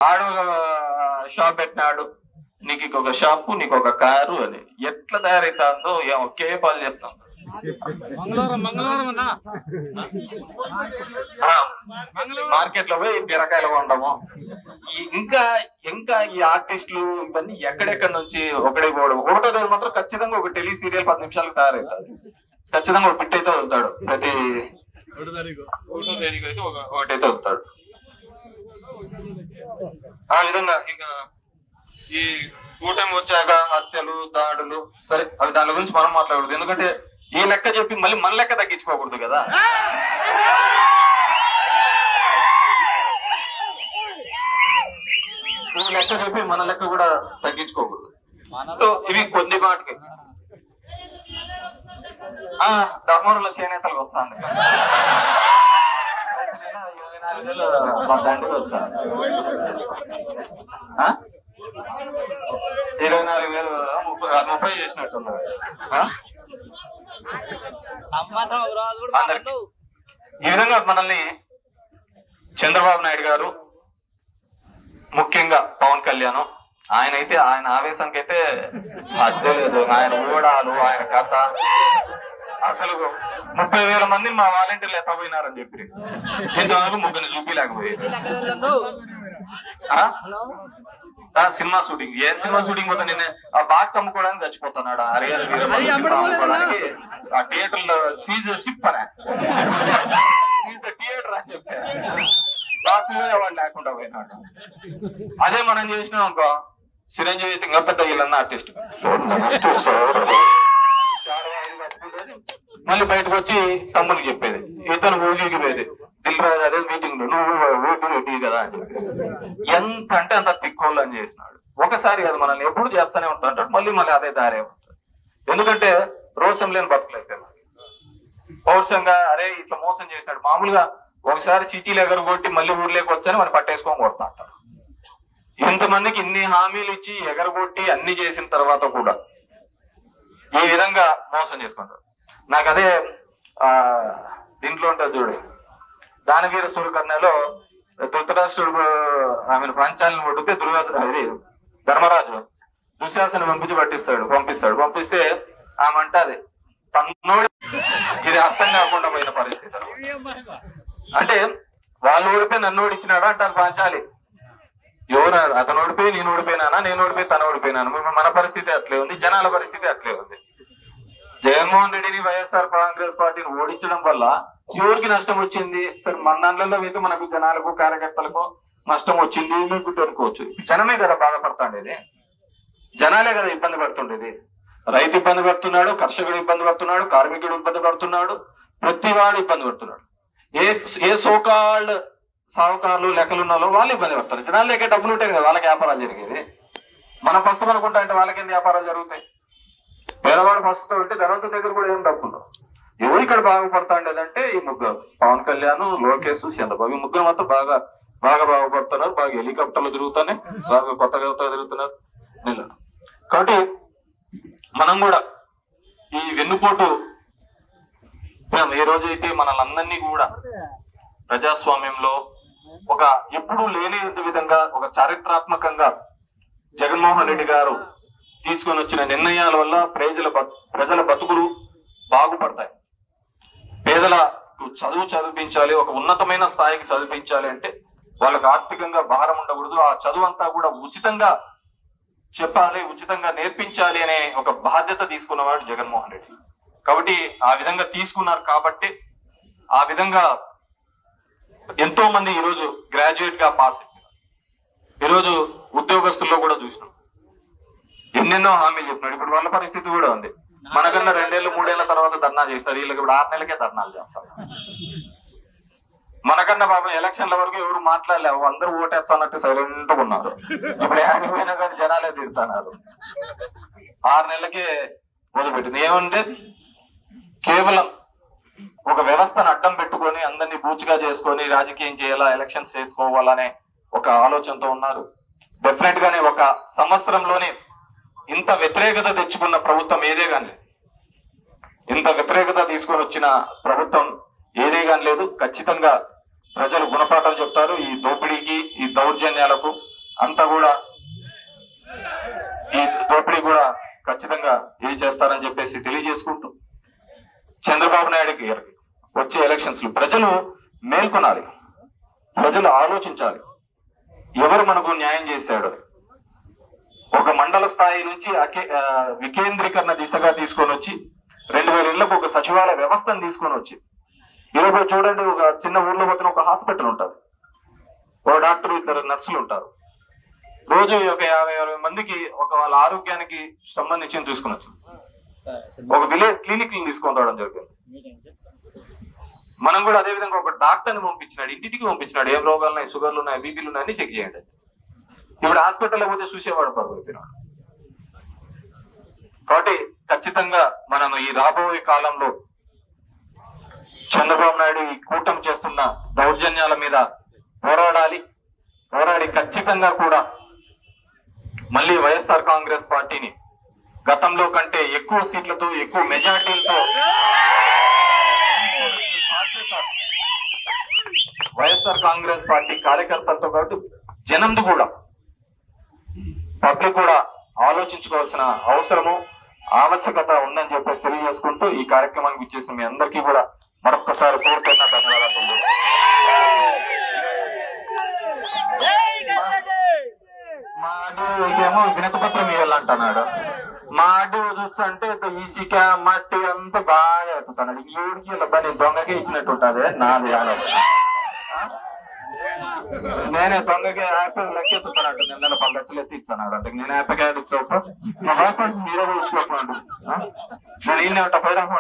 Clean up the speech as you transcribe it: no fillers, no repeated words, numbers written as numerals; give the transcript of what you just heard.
ఆడు షాప్ పెట్టినాడు, నీకు ఇంకొక షాపు, నీకు ఒక కారు అని ఎట్లా తయారైతుందో ఒకే పాలు చెప్తాం. మార్కెట్ లో పోయి బీరకాయలు కొనడము. ఇంకా ఇంకా ఈ ఆర్టిస్టులు ఇవన్నీ ఎక్కడెక్కడి నుంచి ఒకటే పోవడం. ఒకటో రోజు మాత్రం ఖచ్చితంగా ఒక టెలి సీరియల్ 10 నిమిషాలకు తయారవుతాడు. ఖచ్చితంగా ఒక పిట్ అయితే వదులుతాడు. ప్రతి 1వ తేదీకి అయితే ఒకటైతే వదులుతాడు. ఆ విధంగా ఇంకా ఈ కూటమి వచ్చాక హత్యలు, దాడులు, సరే అవి దాని గురించి మనం మాట్లాడకూడదు. ఎందుకంటే ఈ లెక్క చెప్పి మళ్ళీ మన లెక్క తగ్గించుకోకూడదు కదా. ఈ లెక్క చెప్పి మన లెక్క కూడా తగ్గించుకోకూడదు. సో ఇవి కొద్ది మాటకి ధర్మవరంలో చేనేతలకు వస్తాను. 24,000 వస్తాను. 24,000 30 చేసినట్టున్నారు. ఈ విధంగా మనల్ని చంద్రబాబు నాయుడు గారు, ముఖ్యంగా పవన్ కళ్యాణ్, ఆయన ఆవేశానికి అయితే అర్థం లేదు. ఆయన ఊడాలు, ఆయన కథ, అసలు 30,000 మంది మా వాలంటీర్లు ఎత్తపోయినారని చెప్పి ఇంతవరకు ముగ్గురిని చూపిలేకపోయారు. సినిమా షూటింగ్, ఏ సినిమా షూటింగ్ పోతా నిన్న ఆ బాక్స్ అమ్ముకోవడానికి చచ్చిపోతున్నాడు. హరిహర అమ్ముకోవడానికి ఆ థియేటర్ లో సిప్ అనే థియేటర్ అని చెప్పారు. బాక్స్ వాడు లేకుండా పోయినాడు. అదే మనం చేసినాం అనుకో, చిరంజీవి ఇంకా పెద్ద వీళ్ళన్న ఆర్టిస్ట్ మళ్ళీ బయటకు వచ్చి తమ్మునికి చెప్పేది, ఇతను ఊరికి పోయేది, దిల్ రాజు అదే మీటింగ్ లో నువ్వు ఊపి రెడ్డి కదా అని చెప్పేసి ఎంత అంటే అంత తిక్కోళ్ళు అని చేసినాడు. ఒకసారి అది మనల్ని ఎప్పుడు చేస్తూనే ఉంటాడు. మళ్ళీ అదే దారే ఉంటుంది. ఎందుకంటే రోషం లేని బతుకులైతే పౌరుషంగా అరే ఇట్లా మోసం చేసినాడు. మామూలుగా ఒకసారి సిటీలు ఎగరగొట్టి మళ్ళీ ఊర్లోకి వచ్చని మనం పట్టేసుకొని కొడతా అంటారు. ఇంతమందికి ఇన్ని హామీలు ఇచ్చి ఎగరగొట్టి అన్ని చేసిన తర్వాత కూడా ఈ విధంగా మోసం చేసుకుంటారు. నాకు అదే దీంట్లో ఉంటుంది చూడు, దానవీర సూరకర్ణలో ధృతరాష్ట్రుడు ఆమెను పంచాలను కొడితే ధర్మరాజు దుశ్శాసన పంపిస్తే ఆమె అంటది తన్నోడి, ఇది అర్థం కాకుండా పోయిన పరిస్థితి. అంటే వాళ్ళు ఓడిపోయి నన్ను ఓడిచ్చినాడు అంటారు పాంచాలి. ఎవరు అతను ఓడిపోయి నేను ఓడిపోయినానా, నేను ఓడిపోయి తను ఓడిపోయినాను. మన పరిస్థితి అట్లే ఉంది, జనాల పరిస్థితి అట్లే ఉంది. జగన్మోహన్ రెడ్డిని వైఎస్ఆర్ కాంగ్రెస్ పార్టీని ఓడించడం వల్ల ఎవరికి నష్టం వచ్చింది? సరే మన దాంట్లో అయితే మనకు జనాలకు కార్యకర్తలకు నష్టం వచ్చింది మీకు అనుకోవచ్చు. జనమే కదా బాధపడుతుండేది, జనాలే కదా ఇబ్బంది పడుతుండేది. రైతు ఇబ్బంది పడుతున్నాడు, కర్షకుడు ఇబ్బంది పడుతున్నాడు, కార్మికుడు ఇబ్బంది పడుతున్నాడు, ప్రతి వాడు ఇబ్బంది పడుతున్నాడు. ఏ సోకాల్డ్ సాహుకారులు లెక్కలున్నాలో వాళ్ళు ఇబ్బంది పడతారు. జనాలు లేకే డబ్బులు ఉంటాయి కదా వాళ్ళకి వ్యాపారాలు జరిగేది. మనం ప్రస్తుతం అనుకుంటా అంటే వాళ్ళకేం వ్యాపారాలు జరుగుతాయి. పేదవాడు ప్రస్తుతం ఉంటే ధనవంతుల దగ్గర కూడా ఏం డబ్బులు. ఎవరు ఇక్కడ బాగుపడతాండేదంటే ఈ ముగ్గురు, పవన్ కళ్యాణ్, లోకేష్, చంద్రబాబు. ఈ ముగ్గురు మాత్రం బాగా బాగుపడుతున్నారు. బాగా హెలికాప్టర్లు తిరుగుతానే, బాగా కొత్తగా తిరుగుతున్నారు. కాబట్టి మనం కూడా ఈ వెన్నుపోటు ఏ రోజైతే మనల్ని కూడా ప్రజాస్వామ్యంలో ఒక ఎప్పుడూ లేని విధంగా ఒక చారిత్రాత్మకంగా జగన్మోహన్ రెడ్డి గారు తీసుకొని వచ్చిన నిర్ణయాల వల్ల ప్రజల బతుకులు బాగుపడతాయి. పేదలకు చదివించాలి, ఒక ఉన్నతమైన స్థాయికి చదివించాలి అంటే వాళ్ళకి ఆర్థికంగా భారం ఉండకూడదు. ఆ చదువు అంతా కూడా ఉచితంగా చెప్పాలి, ఉచితంగా నేర్పించాలి అనే ఒక బాధ్యత తీసుకున్నవాడు జగన్మోహన్ రెడ్డి. కాబట్టి ఆ విధంగా తీసుకున్నారు. కాబట్టి ఆ విధంగా ఎంతో మంది ఈరోజు గ్రాడ్యుయేట్ గా పాస్ అయిపోయారు. ఈరోజు ఉద్యోగస్తుల్లో కూడా చూసినాం, ఎన్నెన్నో హామీలు చెప్పినాడు. ఇప్పుడు వాళ్ళ పరిస్థితి కూడా ఉంది. మనకన్నా 2 ఏళ్ళు 3 ఏళ్ల తర్వాత ధర్నా చేస్తారు, వీళ్ళకి ఇప్పుడు 6 నెలలకే ధర్నాలు చేస్తారు. మనకన్నా బాబు ఎలక్షన్ల వరకు ఎవరు మాట్లాడలేవు, అందరూ ఓటేస్తానంటే సైలెంట్ గా ఉన్నారు. ఇప్పుడు ఆడిపోయినా కానీ జనాలే తిడుతున్నారు. 6 నెలలకే మొదలుపెట్టింది. ఏమంటే కేవలం ఒక వ్యవస్థను అడ్డం పెట్టుకొని అందరినీ బూచిగా చేసుకొని రాజకీయం చేయాలా, ఎలక్షన్స్ చేసుకోవాలనే ఒక ఆలోచనతో ఉన్నారు. డెఫినెట్ గానే ఒక సంవత్సరంలోనే ఇంత వ్యతిరేకత తెచ్చుకున్న ప్రభుత్వం ఏదే కానీ, ఇంత వ్యతిరేకత తీసుకొని వచ్చిన ప్రభుత్వం ఏదే కానీ లేదు. ఖచ్చితంగా ప్రజలు గుణపాఠాలు చెప్తారు ఈ దోపిడీకి, ఈ దౌర్జన్యాలకు. అంతా కూడా ఈ దోపిడీ కూడా ఖచ్చితంగా ఇది చేస్తారని చెప్పేసి తెలియజేసుకుంటూ చంద్రబాబు నాయుడు గారికి వచ్చే ఎలక్షన్స్ లో ప్రజలు మేల్కొనాలి, ప్రజలు ఆలోచించాలి ఎవరు మనకు న్యాయం చేశాడు. ఒక మండల స్థాయి నుంచి వికేంద్రీకరణ దిశగా తీసుకొని వచ్చి 2000 ఇళ్లకు ఒక సచివాలయ వ్యవస్థను తీసుకొని వచ్చి ఈరోజు చూడండి, ఒక చిన్న ఊర్లో పోతున్న ఒక హాస్పిటల్ ఉంటుంది, ఒక డాక్టర్ 2 నర్సులు ఉంటారు. రోజు ఒక 50-60 మందికి ఒక వాళ్ళ ఆరోగ్యానికి సంబంధించి తీసుకునొచ్చు. ఒక విలేజ్ క్లినిక్ తీసుకొని రావడం జరిగింది. మనం కూడా అదే విధంగా ఒక డాక్టర్ని పంపించినాడు, ఇంటికి పంపించినాడు. ఏం రోగాలు ఉన్నాయి, షుగర్లు ఉన్నాయి, బీపీలు ఉన్నాయి అని చెక్ చేయండి. ఇప్పుడు హాస్పిటల్లో పోతే చూసేవాడు పరుగుతున్నాడు. కాబట్టి ఖచ్చితంగా మనం ఈ రాబోయే కాలంలో చంద్రబాబు నాయుడు ఈ కూటమి చేస్తున్న దౌర్జన్యాల మీద పోరాడి ఖచ్చితంగా కూడా మళ్ళీ వైఎస్ఆర్ కాంగ్రెస్ పార్టీని గతంలో కంటే ఎక్కువ సీట్లతో, ఎక్కువ మెజార్టీలతో వైఎస్ఆర్ కాంగ్రెస్ పార్టీ కార్యకర్తలతో కాబట్టి జనంది కూడా పబ్లిక్ కూడా ఆలోచించుకోవాల్సిన అవసరము, ఆవశ్యకత ఉందని చెప్పేసి తెలియజేసుకుంటూ ఈ కార్యక్రమానికి ఇచ్చేసిన మీ అందరికీ కూడా మరొక్కసారి కోరుతున్న ధన్యవాదాలు. మా ఏమో వినతిపత్రం ఇవ్వాలంటున్నాడు. మా అడ్డు చూస్తుంటే ఈసీక మట్టి అంతా బాగా ఎత్తుతున్నాడు. ఎవరికి ఇలా నేను దొంగకే ఇచ్చినట్టు ఉంటుంది. నాది నేనే దొంగకి యాపిల్ లెక్కెత్తుతానంట. 10 లక్షలు ఎత్తి ఇచ్చాడు అంటే నేను యాపిల్ యాడ్ ఇచ్చా మీరే ఇచ్చుకోకుండా నేను ఈయన ఉంటా 10 రకం